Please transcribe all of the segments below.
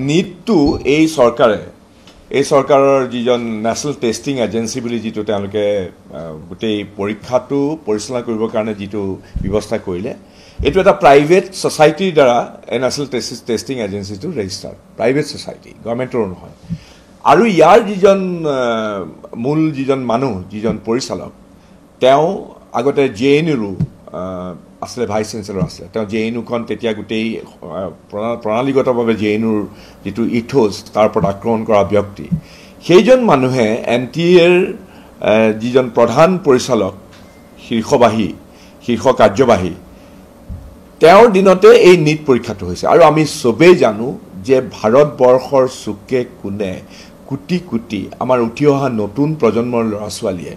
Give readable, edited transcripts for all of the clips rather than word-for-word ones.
নীটটো এই চৰকাৰৰ যিজন নেশ্যনেল টেষ্টিং এজেঞ্চি বুলি যিটো তেওঁলোকে গোটেই পৰীক্ষাটো পৰিচালনা কৰিবৰ কাৰণে যিটো ব্যৱস্থা কৰিলে এইটো এটা প্ৰাইভেট ছ'চাইটিৰ দ্বাৰা এই নেশ্যনেল টেষ্টিং এজেঞ্চিটো ৰেজিষ্টাৰ্ড প্ৰাইভেট ছ'চাইটি গভৰ্ণমেণ্টৰো নহয় আৰু ইয়াৰ যিজন মানুহ যিজন পৰিচালক তেওঁ আগতে JNUৰো আছিলে ভাইচ চেঞ্চেলৰ আছিলে তেওঁ JNUখন তেতিয়া গোটেই প্ৰণালীগতভাৱে JNUৰ যিটো ইথোছ তাৰ ওপৰত আক্ৰমণ কৰা ব্যক্তি সেইজন মানুহে NTA-ৰ যিজন প্ৰধান পৰিচালক শীৰ্ষ কাৰ্যবাহী তেওঁৰ দিনতে এই নীট পৰীক্ষাটো হৈছে আৰু আমি চবেই জানো যে ভাৰতবৰ্ষৰ চুকে কোণে কোটি কোটি আমাৰ উঠি অহা নতুন প্ৰজন্মৰ ল'ৰা ছোৱালীয়ে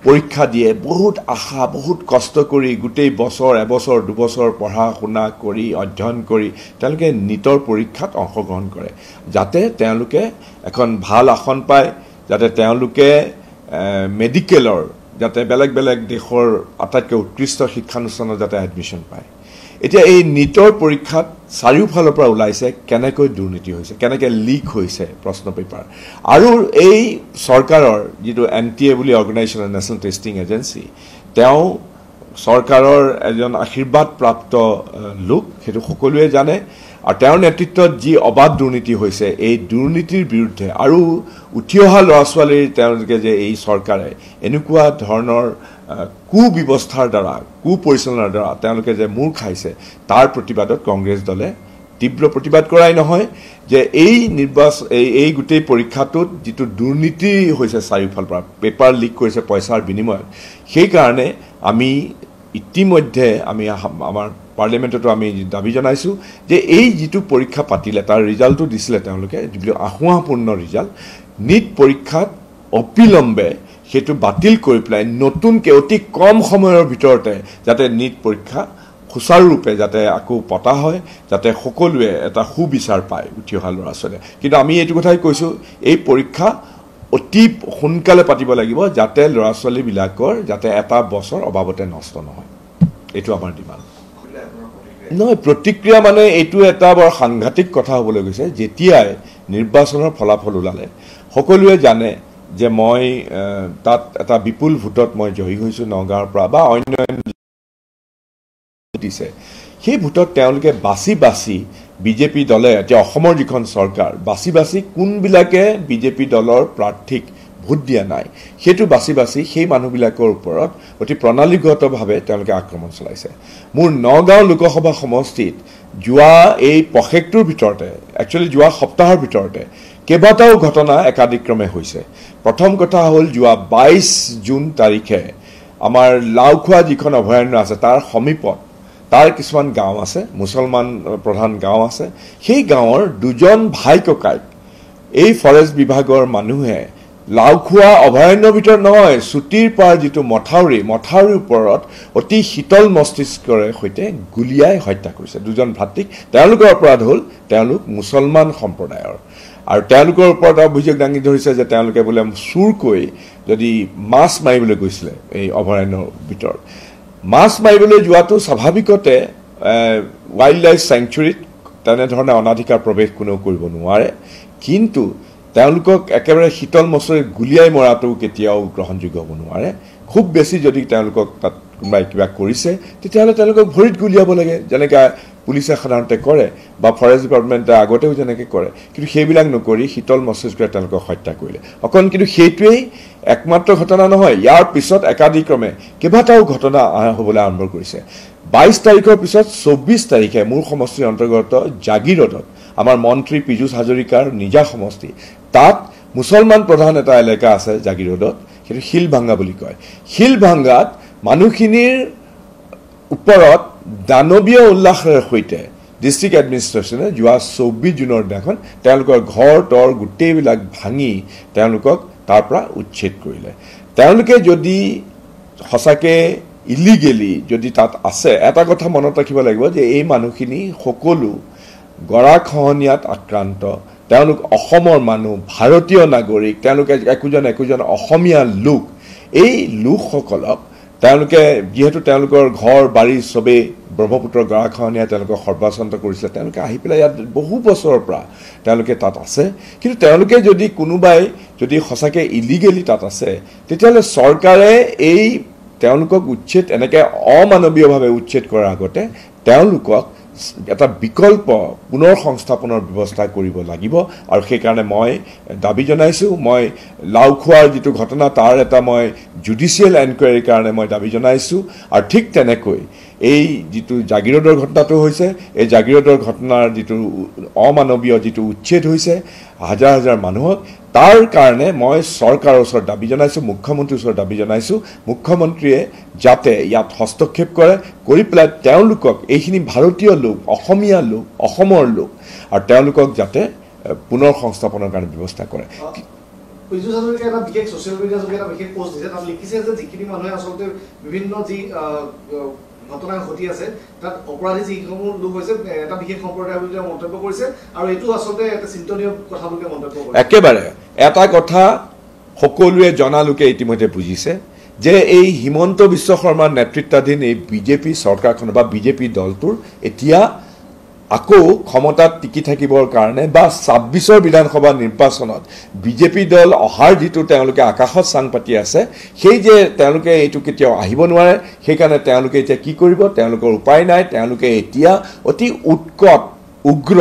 পৰীক্ষা দিয়ে বহুত আশা বহুত কষ্ট কৰি গোটেই বছৰ এবছৰ দুবছৰ পঢ়া শুনা কৰি অধ্যয়ন কৰি তেওঁলোকে নীটৰ পৰীক্ষাত অংশগ্ৰহণ কৰে যাতে তেওঁলোকে এখন ভাল আসন পায় যাতে তেওঁলোকে মেডিকেলৰ যাতে বেলেগ বেলেগ দেশৰ আটাইতকৈ উৎকৃষ্ট শিক্ষানুষ্ঠানত যাতে এডমিশ্যন পায় এতিয়া এই নীটৰ পৰীক্ষাত চাৰিওফালৰ পৰা ওলাইছে কেনেকৈ দুৰ্নীতি হৈছে কেনেকৈ লিক হৈছে প্ৰশ্ন পেপাৰ আৰু এই চৰকাৰৰ যিটো NTA বুলি অৰ্গেনাইজেশ্যন নেশ্যনেল টেষ্টিং এজেঞ্চি তেওঁ চৰকাৰৰ এজন আশীৰ্বাদপ্ৰাপ্ত লোক সেইটো সকলোৱে জানে আৰু তেওঁৰ নেতৃত্বত যি অবাধ দুৰ্নীতি হৈছে এই দুৰ্নীতিৰ বিৰুদ্ধে আৰু উঠি অহা ল'ৰা ছোৱালীৰ তেওঁলোকে যে এই চৰকাৰে এনেকুৱা ধৰণৰ কুব্যৱস্থাৰ দ্বাৰা কুপৰিচালনাৰ দ্বাৰা তেওঁলোকে যে মূৰ খাইছে তাৰ প্ৰতিবাদত কংগ্ৰেছ দলে তীব্ৰ প্ৰতিবাদ কৰাই নহয় যে এই গোটেই পৰীক্ষাটোত যিটো দুৰ্নীতি হৈছে চাৰিওফালৰ পৰা পেপাৰ লিক কৰিছে পইচাৰ বিনিময়ত সেইকাৰণে আমি ইতিমধ্যে আমি আমাৰ পাৰ্লিমেণ্টতো আমি দাবী জনাইছোঁ যে এই যিটো পৰীক্ষা পাতিলে তাৰ ৰিজাল্টটো দিছিলে তেওঁলোকে যিটো আহুৱাপূৰ্ণ ৰিজাল্ট নীট পৰীক্ষাত অবিলম্বে সেইটো বাতিল কৰি পেলাই নতুনকৈ অতি কম সময়ৰ ভিতৰতে যাতে নীট পৰীক্ষা সুচাৰুৰূপে যাতে আকৌ পতা হয় যাতে সকলোৱে এটা সুবিচাৰ পায় উঠি অহা ল'ৰা ছোৱালীয়ে কিন্তু আমি এইটো কথাই কৈছোঁ এই পৰীক্ষা অতি সোনকালে পাতিব লাগিব যাতে ল'ৰা ছোৱালীবিলাকৰ যাতে এটা বছৰ অবাবতে নষ্ট নহয় এইটো আমাৰ ডিমাণ্ড নহয় প্ৰতিক্ৰিয়া মানে এইটো এটা বৰ সাংঘাতিক কথা হ'বলৈ গৈছে যেতিয়াই নিৰ্বাচনৰ ফলাফল ওলালে সকলোৱে জানে যে মই তাত এটা বিপুল ভোটত মই জয়ী হৈছোঁ নগাঁৱৰ পৰা বা অন্য দিছে সেই ভোটত তেওঁলোকে বাছি বিজেপি দলে এতিয়া অসমৰ যিখন চৰকাৰ বাছি কোনবিলাকে বিজেপি দলৰ প্ৰাৰ্থীক ভোট দিয়া নাই সেইটো বাছি সেই মানুহবিলাকৰ ওপৰত অতি প্ৰণালীগতভাৱে তেওঁলোকে আক্ৰমণ চলাইছে মোৰ নগাঁও লোকসভা সমষ্টিত যোৱা এই পষেকটোৰ ভিতৰতে একচুৱেলি যোৱা সপ্তাহৰ ভিতৰতে কেইবাটাও ঘটনা একাদিক্ৰমে হৈছে প্ৰথম কথা হ'ল যোৱা 22 জুন তাৰিখে আমাৰ লাওখোৱা যিখন অভয়াৰণ্য আছে তাৰ সমীপত তাৰ কিছুমান গাঁও আছে মুছলমান প্ৰধান গাঁও আছে সেই গাঁৱৰ দুজন ভাই ককাইক এই ফৰেষ্ট বিভাগৰ মানুহে লাওখোৱা অভয়াৰণ্যৰ ভিতৰত নহয় চুটিৰ পাৰ যিটো মথাউৰিৰ ওপৰত অতি শীতল মস্তিষ্কৰে সৈতে গুলিয়াই হত্যা কৰিছে দুজন ভাতৃক তেওঁলোকৰ অপৰাধ হ'ল তেওঁলোক মুছলমান সম্প্ৰদায়ৰ আৰু তেওঁলোকৰ ওপৰত অভিযোগ দাঙি ধৰিছে যে তেওঁলোকে বোলে চুৰকৈ যদি মাছ মাৰিবলৈ গৈছিলে এই অভয়াৰণ্যৰ ভিতৰত মাছ মাৰিবলৈ যোৱাটো স্বাভাৱিকতে ৱাইল্ড লাইফ চেংচুৰীত তেনেধৰণে অনাধিকাৰ প্ৰৱেশ কোনেও কৰিব নোৱাৰে কিন্তু তেওঁলোকক একেবাৰে শীতল মস্তিষ্কৰে গুলিয়াই মৰাটো কেতিয়াও গ্ৰহণযোগ্য হ'ব নোৱাৰে খুব বেছি যদি তেওঁলোকক তাত কোনোবাই কিবা কৰিছে তেতিয়াহ'লে তেওঁলোকক ভৰিত গুলিয়াব লাগে যেনেকৈ পুলিচে সাধাৰণতে কৰে বা ফৰেষ্ট ডিপাৰ্টমেণ্টে আগতেও যেনেকৈ কৰে কিন্তু সেইবিলাক নকৰি শীতল মস্তিষ্কৰে তেওঁলোকক হত্যা কৰিলে অকণ কিন্তু সেইটোৱেই একমাত্ৰ ঘটনা নহয় ইয়াৰ পিছত একাদিক্ৰমে কেইবাটাও ঘটনা হ'বলৈ আৰম্ভ কৰিছে 22 তাৰিখৰ পিছত 24 তাৰিখে মোৰ সমষ্টিৰ অন্তৰ্গত জাগিৰোডত আমাৰ মন্ত্ৰী পীযুষ হাজৰিকাৰ নিজা সমষ্টি তাত মুছলমান প্ৰধান এটা এলেকা আছে জাগিৰোডত সেইটো শিলভাংগা বুলি কয় শিলভাংগাত মানুহখিনিৰ ওপৰত দানৱীয় উল্লাসৰ সৈতে ডিষ্ট্ৰিক্ট এডমিনিষ্ট্ৰেশ্যনে যোৱা 24 জুনৰ দিনাখন তেওঁলোকৰ ঘৰ তৰ গোটেইবিলাক ভাঙি তেওঁলোকক তাৰ পৰা উচ্ছেদ কৰিলে তেওঁলোকে যদি সঁচাকৈ ইলিগেলি যদি তাত আছে এটা কথা মনত ৰাখিব লাগিব যে এই মানুহখিনি সকলো গৰাখহনীয়াত আক্ৰান্ত তেওঁলোক অসমৰ মানুহ ভাৰতীয় নাগৰিক তেওঁলোকে একোজন অসমীয়া লোক এই লোকসকলক তেওঁলোকে যেহেতু তেওঁলোকৰ ঘৰ বাৰী সবেই ব্ৰহ্মপুত্ৰ গৰাখহনীয়া তেওঁলোকক সৰ্বাচন্ত কৰিছিলে তেওঁলোকে আহি পেলাই ইয়াত বহু বছৰৰ পৰা তেওঁলোকে তাত আছে কিন্তু তেওঁলোকে যদি কোনোবাই যদি সঁচাকৈ ইলিগেলি তাত আছে তেতিয়াহ'লে চৰকাৰে এই তেওঁলোকক উচ্ছেদ এনেকৈ অমানৱীয়ভাৱে উচ্ছেদ কৰাৰ আগতে তেওঁলোকক এটা বিকল্প পুনৰ সংস্থাপনৰ ব্যৱস্থা কৰিব লাগিব আৰু সেইকাৰণে মই দাবী জনাইছোঁ মই লাওখোৱাৰ যিটো ঘটনা তাৰ এটা মই জুডিচিয়েল এনকুৱাৰীৰ কাৰণে মই দাবী জনাইছোঁ আৰু ঠিক তেনেকৈ এই যিটো জাগিৰোডৰ ঘটনাটো হৈছে এই জাগিৰোডৰ ঘটনাৰ যিটো অমানৱীয় যিটো উচ্ছেদ হৈছে হাজাৰ হাজাৰ মানুহক তাৰ কাৰণে মই চৰকাৰৰ ওচৰত দাবী জনাইছোঁ মুখ্যমন্ত্ৰীৰ ওচৰত দাবী জনাইছোঁ মুখ্যমন্ত্ৰীয়ে যাতে ইয়াত হস্তক্ষেপ কৰে কৰি পেলাই তেওঁলোকক এইখিনি ভাৰতীয় লোক অসমীয়া লোক অসমৰ লোক আৰু তেওঁলোকক যাতে পুনৰ সংস্থাপনৰ কাৰণে ব্যৱস্থা কৰে পীযুষ হাজৰিকাই এটা বিশেষ ছ'চিয়েল মিডিয়া যোগে এটা বিশেষ পোষ্ট দিছে তাত লিখিছে যে যিখিনি মানুহে আচলতে বিভিন্ন যি ঘটনা ঘটি আছে তাত অপৰাধী যিসমূহ লোক হৈছে এটা বিশেষ সম্প্ৰদায় বুলি মন্তব্য কৰিছে আৰু এইটো আচলতে এটা চিন্তনীয় কথা বুলি মন্তব্য কৰিছে একেবাৰে এটা কথা সকলোৱে জনা লোকে ইতিমধ্যে বুজিছে যে এই হিমন্ত বিশ্ব শৰ্মাৰ নেতৃত্বাধীন এই বিজেপি চৰকাৰখন বা বিজেপি দলটোৰ এতিয়া আকৌ ক্ষমতাত টিকি থাকিবৰ কাৰণে বা ২৬ৰ বিধানসভা নিৰ্বাচনত বিজেপি দল অহাৰ যিটো তেওঁলোকে আকাশত চাং পাতি আছে সেই যে তেওঁলোকে এইটো কেতিয়াও আহিব নোৱাৰে সেইকাৰণে তেওঁলোকে এতিয়া কি কৰিব তেওঁলোকৰ উপায় নাই তেওঁলোকে এতিয়া অতি উৎকট উগ্ৰ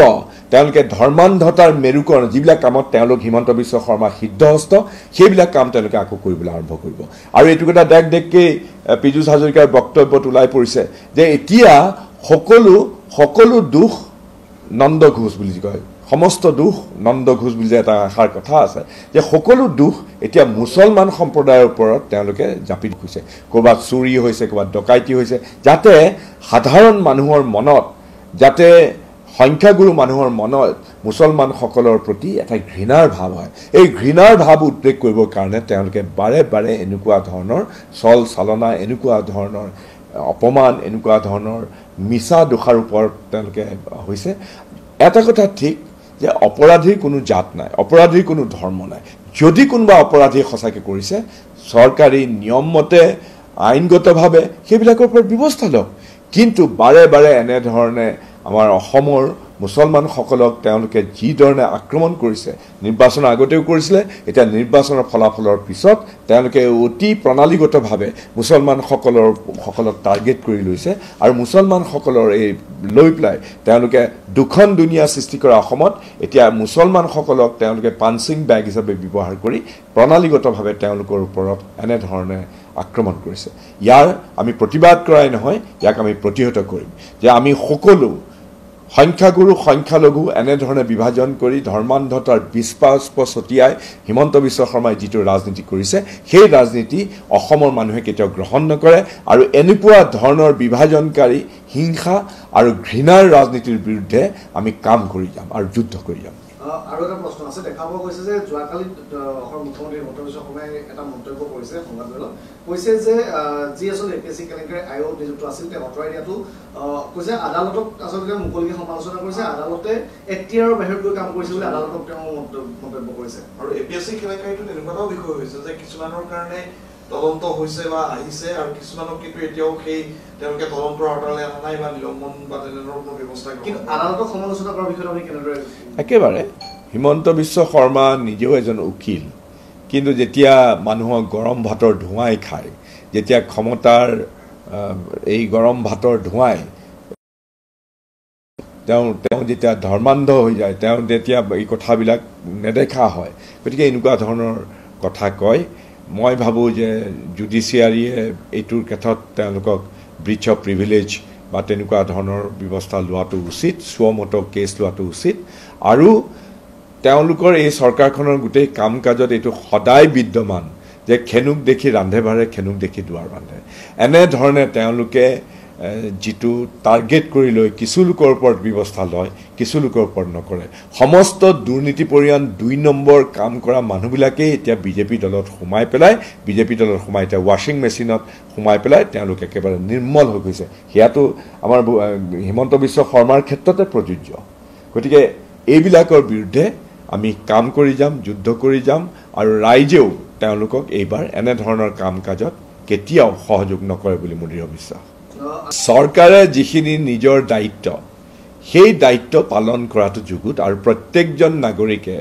তেওঁলোকে ধৰ্মান্ধতাৰ মেৰুকৰণ যিবিলাক কামত তেওঁলোক হিমন্ত বিশ্ব শৰ্মা সিদ্ধহস্ত সেইবিলাক কাম তেওঁলোকে আকৌ কৰিবলৈ আৰম্ভ কৰিব আৰু এইটো কথা দেখকে পীযুষ হাজৰিকাৰ বক্তব্যত ওলাই পৰিছে যে এতিয়া সকলো দুখ নন্দ ঘোষ বুলি কয় সমস্ত দুখ নন্দ ঘোষ বুলি এটা আশাৰ কথা আছে যে সকলো দুখ এতিয়া মুছলমান সম্প্ৰদায়ৰ ওপৰত তেওঁলোকে জাপি দিছে ক'ৰবাত চুৰি হৈছে ক'ৰবাত ডকাইতি হৈছে যাতে সাধাৰণ মানুহৰ মনত যাতে সংখ্যাগুৰু মানুহৰ মনত মুছলমানসকলৰ প্ৰতি এটা ঘৃণাৰ ভাৱ হয় এই ঘৃণাৰ ভাৱ উদ্ৰেক কৰিবৰ কাৰণে তেওঁলোকে বাৰে বাৰে এনেকুৱা ধৰণৰ চল চালনা এনেকুৱা ধৰণৰ অপমান এনেকুৱা ধৰণৰ মিছা দোষাৰোপৰ তেওঁলোকে হৈছে এটা কথা ঠিক যে অপৰাধীৰ কোনো জাত নাই অপৰাধীৰ কোনো ধৰ্ম নাই যদি কোনোবা অপৰাধী সঁচাকৈ কৰিছে চৰকাৰী নিয়ম মতে আইনগতভাৱে সেইবিলাকৰ ওপৰত ব্যৱস্থা লওক কিন্তু বাৰে বাৰে এনেধৰণে আমাৰ অসমৰ মুছলমানসকলক তেওঁলোকে যি ধৰণে আক্ৰমণ কৰিছে নিৰ্বাচনৰ আগতেও কৰিছিলে এতিয়া নিৰ্বাচনৰ ফলাফলৰ পিছত তেওঁলোকে অতি প্ৰণালীগতভাৱে মুছলমানসকলক টাৰ্গেট কৰি লৈছে আৰু মুছলমানসকলৰ এই লৈ পেলাই তেওঁলোকে দুখন দুনিয়া সৃষ্টি কৰা অসমত এতিয়া মুছলমানসকলক তেওঁলোকে পাঞ্চিং বেগ হিচাপে ব্যৱহাৰ কৰি প্ৰণালীগতভাৱে তেওঁলোকৰ ওপৰত এনেধৰণে আক্ৰমণ কৰিছে ইয়াৰ আমি প্ৰতিবাদ কৰাই নহয় ইয়াক আমি প্ৰতিহত কৰিম যে আমি সকলো সংখ্যাগুৰু সংখ্যালঘু এনেধৰণে বিভাজন কৰি ধৰ্মান্ধতাৰ বিস্পাস্প ছটিয়াই হিমন্ত বিশ্ব শৰ্মাই যিটো ৰাজনীতি কৰিছে সেই ৰাজনীতি অসমৰ মানুহে কেতিয়াও গ্ৰহণ নকৰে আৰু এনেকুৱা ধৰণৰ বিভাজনকাৰী হিংসা আৰু ঘৃণাৰ ৰাজনীতিৰ বিৰুদ্ধে আমি কাম কৰি যাম আৰু যুদ্ধ কৰি যাম আৰু এটা প্ৰশ্ন আছে দেখা পোৱা গৈছে যে যোৱাকালি অসমৰ মুখ্যমন্ত্ৰী হিমন্ত বিশ্ব শৰ্মাই এটা মন্তব্য কৰিছে সংবাদমেলত কৈছে যে যি আচলতে এপিএছচি কেলেংকাৰী আয়োগ নিযুক্ত আছিল তেওঁ আঁতৰাই দিয়াটো কৈছে আদালতক আচলতে মুকলিকে সমালোচনা কৰিছে আদালতে এখতিয়াৰৰ বাহিৰত গৈ কাম কৰিছে বুলি আদালতক তেওঁ মন্তব্য কৰিছে আৰু এপিএছচি কেলেংকাৰীটো তেনেকুৱাও বিষয় হৈছে যে কিছুমানৰ কাৰণে তদন্ত হৈছে বা আহিছে আৰু কিছুমানক কিন্তু এতিয়াও সেই তেওঁলোকে তদন্তৰ আওতালৈ অনা নাই বা নিলম্বন বা তেনেধৰণৰ কোনো ব্যৱস্থা কিন্তু আদালতক সমালোচনা কৰাৰ বিষয়ে আমি কেনেদৰে একেবাৰে হিমন্ত বিশ্ব শৰ্মা নিজেও এজন উকিল কিন্তু যেতিয়া মানুহক গৰম ভাতৰ ধোঁৱাই খায় যেতিয়া ক্ষমতাৰ এই গৰম ভাতৰ ধোঁৱাই তেওঁ যেতিয়া ধৰ্মান্ধ হৈ যায় তেওঁ যেতিয়া এই কথাবিলাক নেদেখা হয় গতিকে এনেকুৱা ধৰণৰ কথা কয় মই ভাবোঁ যে জুডিচিয়াৰীয়ে এইটোৰ ক্ষেত্ৰত তেওঁলোকক ব্ৰিচ অফ প্ৰিভিলেজ বা তেনেকুৱা ধৰণৰ ব্যৱস্থা লোৱাটো উচিত স্বমত কেছ লোৱাটো উচিত আৰু তেওঁলোকৰ এই চৰকাৰখনৰ গোটেই কাম কাজত এইটো সদায় বিদ্যমান যে খেনুক দেখি ৰান্ধে বাঢ়ে খেনুক দেখি দুৱাৰ বান্ধে এনেধৰণে তেওঁলোকে যিটো টাৰ্গেট কৰি লৈ কিছু লোকৰ ওপৰত ব্যৱস্থা লয় কিছু লোকৰ ওপৰত নকৰে সমস্ত দুৰ্নীতিপৰীয়ান ২ নম্বৰ কাম কৰা মানুহবিলাকেই এতিয়া বিজেপি দলত সোমাই পেলাই বিজেপি দলত সোমাই এতিয়া ৱাশ্বিং মেচিনত সোমাই পেলাই তেওঁলোক একেবাৰে নিৰ্মল হৈ গৈছে সেয়াটো আমাৰ হিমন্ত বিশ্ব শৰ্মাৰ ক্ষেত্ৰতে প্ৰযোজ্য গতিকে এইবিলাকৰ বিৰুদ্ধে আমি কাম কৰি যাম যুদ্ধ কৰি যাম আৰু ৰাইজেও তেওঁলোকক এইবাৰ এনেধৰণৰ কাম কাজত কেতিয়াও সহযোগ নকৰে বুলি মোৰ দৃঢ় বিশ্বাস চৰকাৰে যিখিনি নিজৰ দায়িত্ব সেই দায়িত্ব পালন কৰাটো যুগুত আৰু প্ৰত্যেকজন নাগৰিকে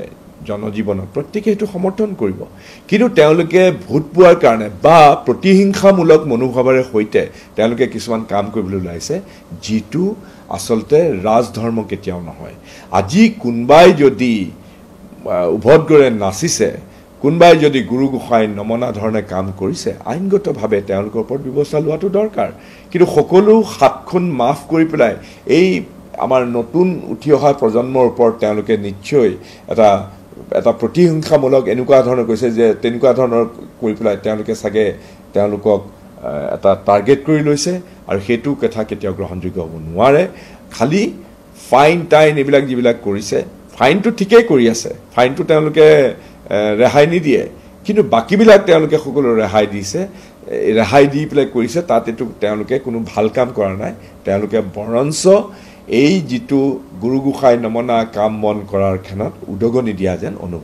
জনজীৱনত প্ৰত্যেকে সেইটো সমৰ্থন কৰিব কিন্তু তেওঁলোকে ভোট পোৱাৰ কাৰণে বা প্ৰতিহিংসামূলক মনোভাৱেৰে সৈতে তেওঁলোকে কিছুমান কাম কৰিবলৈ ওলাইছে যিটো আচলতে ৰাজধৰ্ম কেতিয়াও নহয় আজি কোনবাই যদি উভতগৰে নাচিছে কোনবাই যদি গুৰু গোসাঁই নমনা ধৰণে কাম কৰিছে আইনগতভাৱে তেওঁলোকৰ ওপৰত ব্যৱস্থা লোৱাটো দৰকাৰ কিন্তু সকলো হাতখন মাফ কৰি পেলাই এই আমাৰ নতুন উঠি অহা প্ৰজন্মৰ ওপৰত তেওঁলোকে নিশ্চয় এটা প্ৰতিহিংসামূলক এনেকুৱা ধৰণৰ কৈছে যে তেনেকুৱা ধৰণৰ কৰি পেলাই তেওঁলোকে চাগে তেওঁলোকক এটা টাৰ্গেট কৰি লৈছে আৰু সেইটো কথা কেতিয়াও গ্ৰহণযোগ্য হ'ব নোৱাৰে খালি ফাইন টাইন এইবিলাক যিবিলাক কৰিছে ফাইনটো ঠিকেই কৰি আছে ফাইনটো তেওঁলোকে ৰেহাই নিদিয়ে কিন্তু বাকীবিলাক তেওঁলোকে সকলো ৰেহাই দিছে ৰেহাই দি পেলাই কৰিছে তাত এইটো তেওঁলোকে কোনো ভাল কাম কৰা নাই তেওঁলোকে বৰঞ্চ এই যিটো গুৰু গোসাঁই নমনা কাম বন কৰাৰ ক্ষেত্ৰত উদগনি দিয়া যেন অনুভৱ